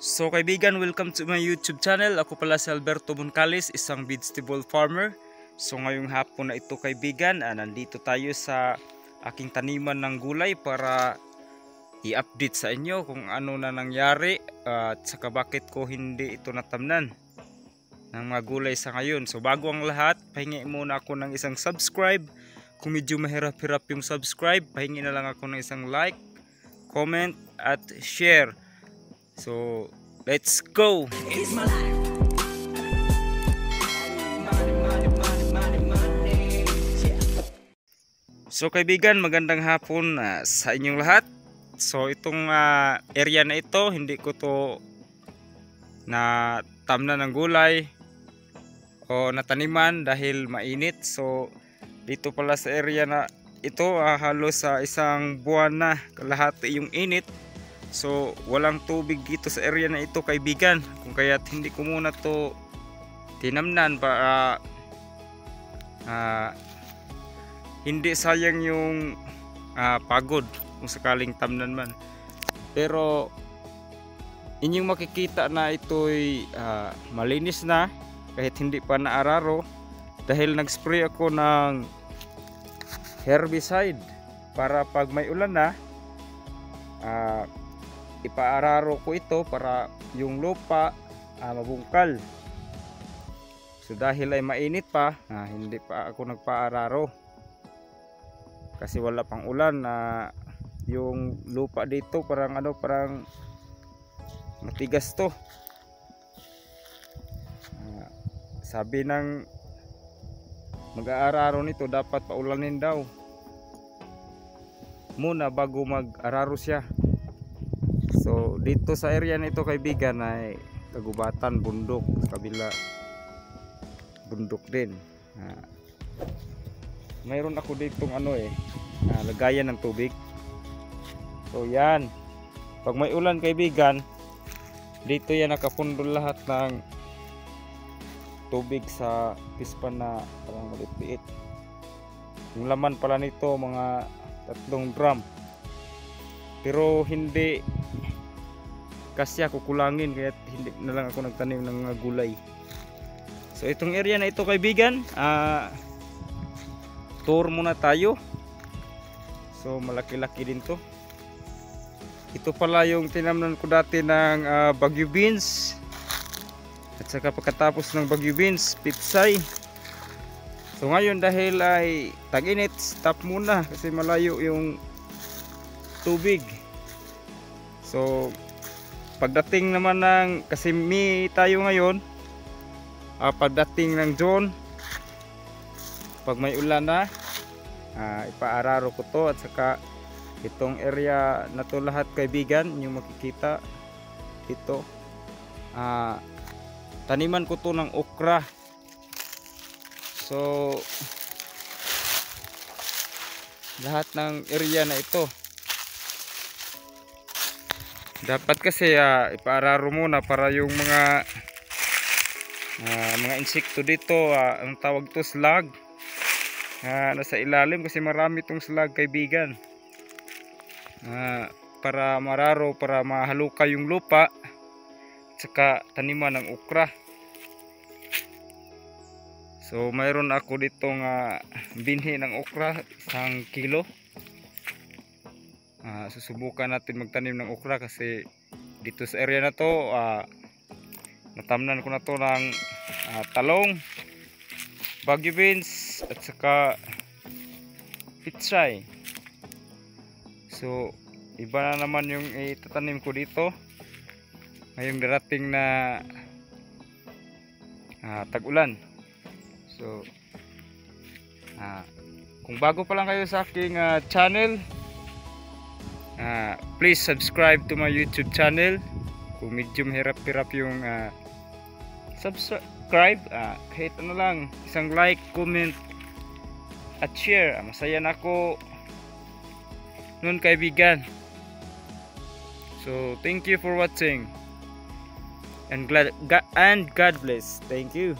So kaibigan, welcome to my YouTube channel. Ako pala si Alberto Buncales, isang vegetable farmer. So ngayong hapon na ito kaibigan, nandito tayo sa aking taniman ng gulay para i-update sa inyo kung ano na nangyari at saka bakit ko hindi ito natamnan ng mga gulay sa ngayon. So bago ang lahat, pahingi muna ako ng isang subscribe. Kung medyo mahirap-hirap yung subscribe, pahingi na lang ako ng isang like, comment at share. So let's go. It's my life. So kaibigan, magandang hapon sa inyong lahat. So itong area na ito, hindi ko to na tamnan ng gulay o nataniman dahil mainit. So dito pala sa area na ito, halos sa isang buwan na kalahati yung init. So walang tubig dito sa area na ito kaibigan, kung kaya't hindi ko muna to tinamnan para hindi sayang yung pagod kung sakaling tamnan man. Pero inyong makikita na ito'y malinis na kahit hindi pa naararo dahil nag-spray ako ng herbicide para pag may ulan na ipaararo ko ito para yung lupa mabungkal. So dahil ay mainit pa, hindi pa ako nagpaararo kasi wala pang ulan. Yung lupa dito parang parang matigas to. Sabi ng mag-aararo nito dapat paulanin daw muna bago mag-araro siya. So dito sa area na ito kaibigan ay kagubatan, bundok, sa kabila bundok din. Mayroon ako ditong lagayan ng tubig. So yan, pag may ulan kaibigan, dito yan nakapundol lahat ng tubig sa pispan na parang maliit. Yung laman pala nito mga 3 drum, pero hindi kasi ako kulangin kaya hindi na lang ako nagtanim ng mga gulay. So itong area na ito kaibigan, tour muna tayo. So malaki-laki din to. Ito pala yung tinamnan ko dati ng Bagyo beans, at saka pagkatapos ng Bagyo beans, pitsay. So ngayon dahil ay tag-init, stop muna kasi malayo yung tubig. So pagdating naman ng, kasi May tayo ngayon, pagdating ng June, pag may ulan na, ipaararo ko to. At saka itong area na to lahat kaibigan, yung makikita ito, taniman ko to ng okra. So lahat ng area na ito dapat kasi ipaararo muna para yung mga insekto dito, ang tawag to slug, nasa ilalim kasi marami tong slug kaibigan, para mararo, para mahaluka yung lupa at saka taniman ng okra. So mayroon ako ditong binhi ng okra, 1 kilo. Susubukan natin magtanim ng okra kasi dito sa area na to natamnan ko na to ng talong, Bagyo beans at saka pitsay. So iba na naman yung itatanim ko dito ngayong darating na tag-ulan. So kung bago pa lang kayo sa aking channel, please subscribe to my YouTube channel. Kung medyo mahirap-hirap yung subscribe, kahit ano lang, isang like, comment at share, masaya na ako nun kaibigan. So thank you for watching and God bless. Thank you.